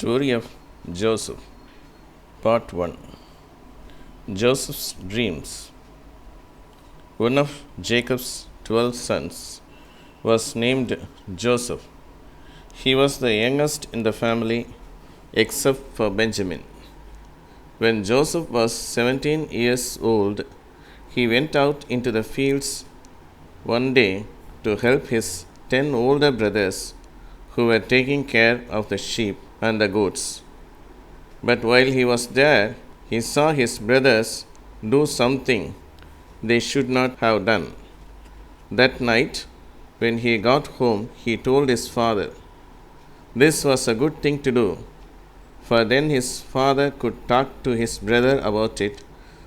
Story of Joseph, Part 1. Joseph's Dreams. One of Jacob's 12 sons was named Joseph. He was the youngest in the family except for Benjamin. When Joseph was 17 years old, he went out into the fields one day to help his 10 older brothers who were taking care of the sheep and the goats. But while he was there, he saw his brothers do something they should not have done. That night, when he got home, he told his father. This was a good thing to do, for then his father could talk to his brother about it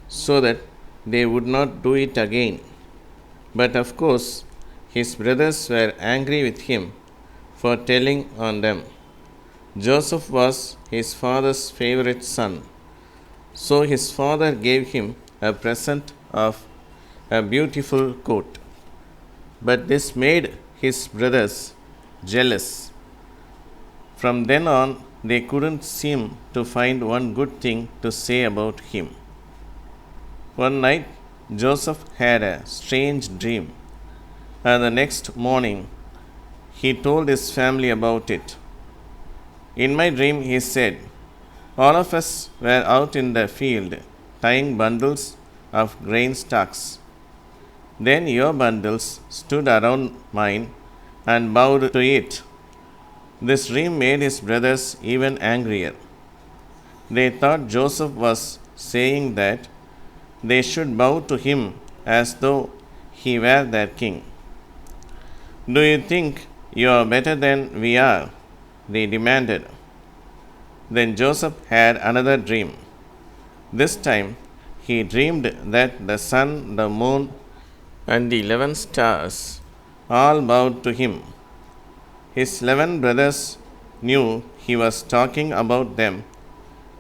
so that they would not do it again. But of course, his brothers were angry with him for telling on them. Joseph was his father's favorite son, so his father gave him a present of a beautiful coat. But this made his brothers jealous. From then on, they couldn't seem to find one good thing to say about him. One night, Joseph had a strange dream, and the next morning, he told his family about it. In my dream, he said, all of us were out in the field tying bundles of grain stalks. Then your bundles stood around mine and bowed to it. This dream made his brothers even angrier. They thought Joseph was saying that they should bow to him as though he were their king. Do you think you are better than we are? They demanded. Then Joseph had another dream. This time he dreamed that the sun, the moon, and the 11 stars all bowed to him. His 11 brothers knew he was talking about them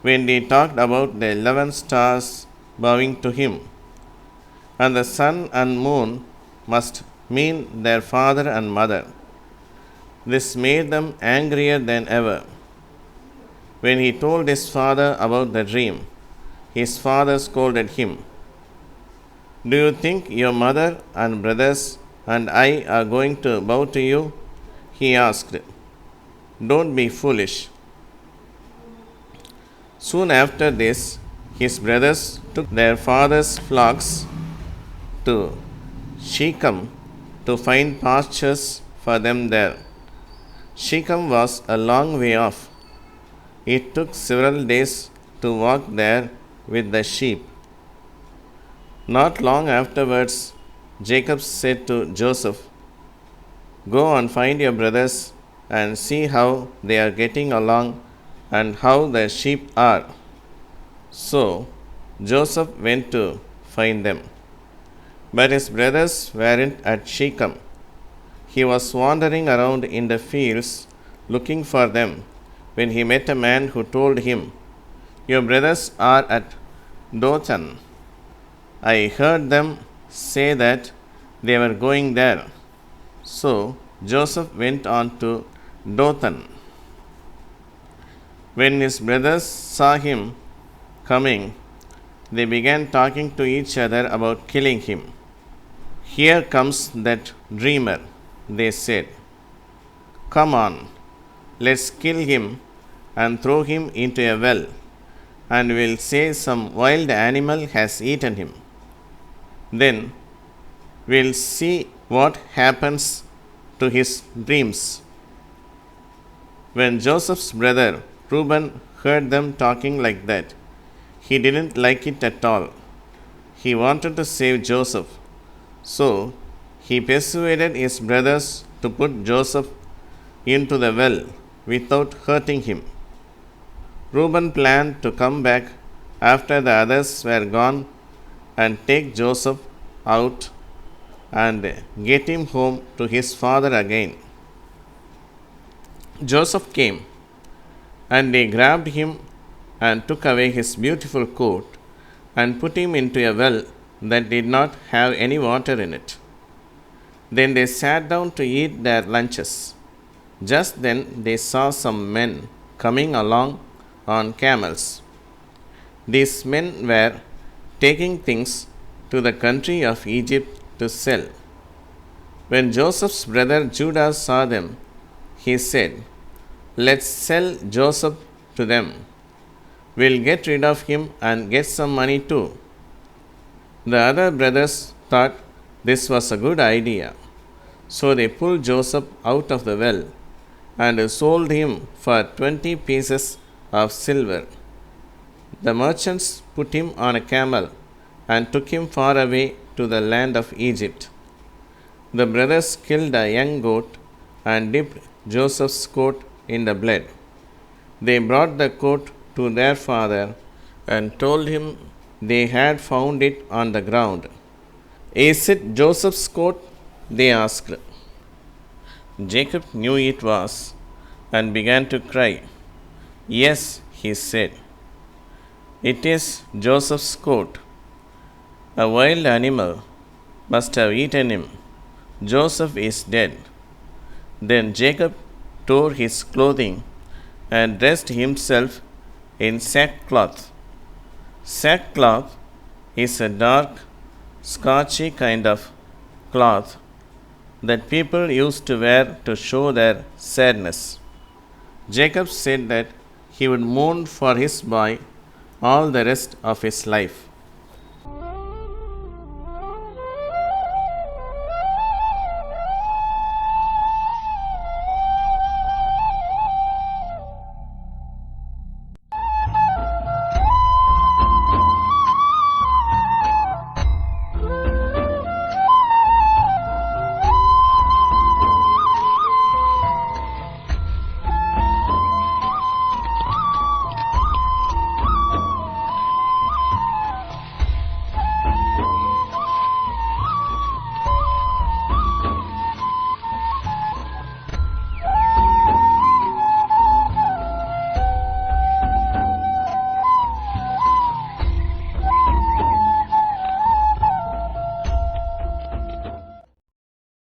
when they talked about the 11 stars bowing to him. And the sun and moon must mean their father and mother. This made them angrier than ever. When he told his father about the dream, his father scolded him. Do you think your mother and brothers and I are going to bow to you? He asked. Don't be foolish. Soon after this, his brothers took their father's flocks to Shechem to find pastures for them there. Shechem was a long way off. It took several days to walk there with the sheep. Not long afterwards, Jacob said to Joseph, go and find your brothers and see how they are getting along and how the sheep are. So Joseph went to find them. But his brothers weren't at Shechem. He was wandering around in the fields looking for them when he met a man who told him, your brothers are at Dothan. I heard them say that they were going there. So Joseph went on to Dothan. When his brothers saw him coming, they began talking to each other about killing him. Here comes that dreamer, they said. Come on, let's kill him and throw him into a well, and we'll say some wild animal has eaten him. Then we'll see what happens to his dreams. When Joseph's brother Reuben heard them talking like that, he didn't like it at all. He wanted to save Joseph, so he persuaded his brothers to put Joseph into the well without hurting him. Reuben planned to come back after the others were gone and take Joseph out and get him home to his father again. Joseph came, and they grabbed him and took away his beautiful coat and put him into a well that did not have any water in it. Then they sat down to eat their lunches. Just then they saw some men coming along on camels. These men were taking things to the country of Egypt to sell. When Joseph's brother Judah saw them, he said, "Let's sell Joseph to them. We'll get rid of him and get some money too." The other brothers thought this was a good idea, so they pulled Joseph out of the well and sold him for 20 pieces of silver. The merchants put him on a camel and took him far away to the land of Egypt. The brothers killed a young goat and dipped Joseph's coat in the blood. They brought the coat to their father and told him they had found it on the ground. "Is it Joseph's coat?" they asked. Jacob knew it was and began to cry. "Yes," he said, "it is Joseph's coat. A wild animal must have eaten him. Joseph is dead." Then Jacob tore his clothing and dressed himself in sackcloth. Sackcloth is a dark, starchy kind of cloth that people used to wear to show their sadness. Jacob said that he would mourn for his boy all the rest of his life.